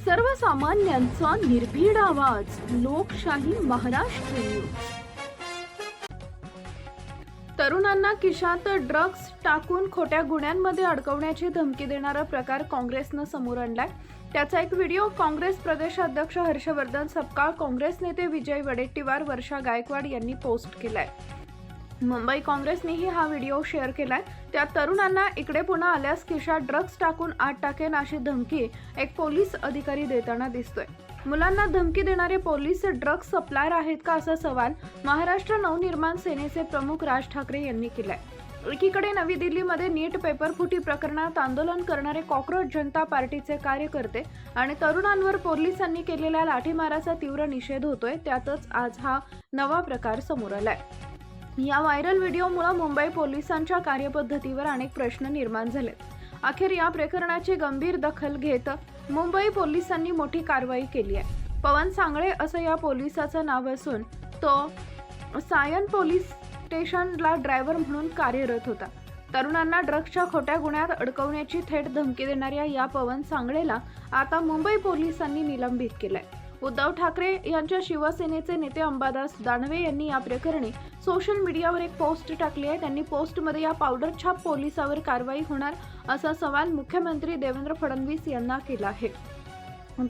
सर्वसामान्यांचा निर्भीड आवाज, लोकशाही महाराष्ट्र न्यूज। तरुणांना खिशात ड्रग्ज टाकून खोट्या गुन्ह्यांमध्ये अडकवण्याची धमकी देणारा प्रकार काँग्रेसनं समोर आणलाय। त्याचा एक व्हिडिओ काँग्रेस प्रदेशाध्यक्ष हर्षवर्धन सपकाळ, काँग्रेस नेते विजय वडेट्टीवार, वर्षा गायकवाड यांनी पोस्ट केलाय। मुंबई काँग्रेसनेही हा व्हिडिओ शेअर केलाय। त्या तरुणांना इकडे पुन्हा आल्यास खिशात ड्रग्ज टाकून आत टाकेन अशी धमकी एक पोलीस अधिकारी देताना दिसतोय। मुलांना धमकी देणारे पोलीस ड्रग्ज सप्लायर आहेत का असा सवाल महाराष्ट्र नवनिर्माण सेनेचे प्रमुख राज ठाकरे यांनी केलाय। एकीकडे नवी दिल्लीमध्ये नीट पेपर फुटी प्रकरणात आंदोलन करणारे कॉक्रोच जनता पार्टीचे कार्यकर्ते आणि तरुणांवर पोलिसांनी केलेल्या लाठीमाराचा तीव्र निषेध होतोय। त्यातच आज हा नवा प्रकार समोर आलाय। या व्हायरल व्हिडिओमुळे मुंबई पोलिसांच्या कार्यपद्धतीवर अनेक प्रश्न निर्माण झालेत। अखेर या प्रकरणाची गंभीर दखल घेत मुंबई पोलिसांनी मोठी कारवाई केली आहे। पवन सांगळे असं या पोलिसाचं नाव असून तो सायन पोलीस स्टेशनला ड्रायव्हर म्हणून कार्यरत होता। तरुणांना ड्रग्जच्या खोट्या गुन्ह्यात अडकवण्याची थेट धमकी देणाऱ्या या पवन सांगळेला आता मुंबई पोलिसांनी निलंबित केलंय। उद्धव ठाकरे यांच्या शिवसेनेचे नेते अंबादास दानवे यांनी या प्रकरणी सोशल मीडियावर एक पोस्ट टाकली आहे। त्यांनी पोस्टमध्ये या पावडर छाप पोलिसावर कारवाई होणार असा सवाल मुख्यमंत्री देवेंद्र फडणवीस यांना केला आहे।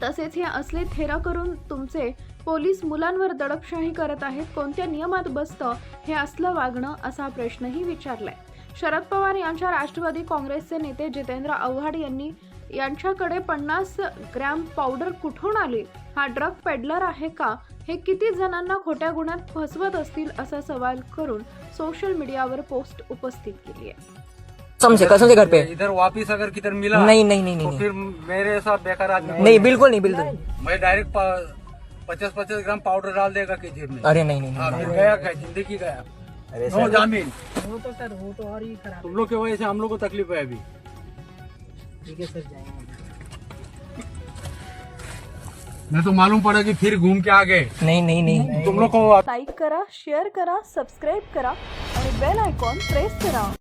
तसेच हे असले थेरा करून तुमचे पोलीस मुलांवर दडपशाही करत आहेत, कोणत्या नियमात बसतं हे असलं वागणं असा प्रश्नही विचारलाय। शरद पवार यांच्या राष्ट्रवादी काँग्रेसचे नेते जितेंद्र आव्हाड यांच्याकडे 50 ग्रॅम पावडर कुठून आली, हा ड्रग पेडलर आहे का, हे किती जणांना खोट्या गुन्ह्यात फसवत असतील असा सवाल करून सोशल मीडियावर पोस्ट उपस्थित केली आहे। समझे कसम से घर पे इधर वापिस अगर किधर मिला नहीं तो फिर मेरे साथ बेकार आदमी नहीं बिल्कुल नहीं बिल्कुल। मैं डायरेक्ट 50-50 ग्राम पाउडर डाल देगा कि जेब में। अरे नहीं हाँ, फिर गया क्या जिंदगी गया। अरे नो जामीन। वो तो सर वो तो और ही खराब तुम लोग की वजह से हम लोग को तकलीफ है अभी। ठीक है सर, जाएंगे। मैं तो मालूम पड़ा कि फिर घूम के आ गए नहीं तुम लोग को। लाईक करा, शेअर करा, सबस्क्राईब करा आणि बेल आयकॉन प्रेस करा।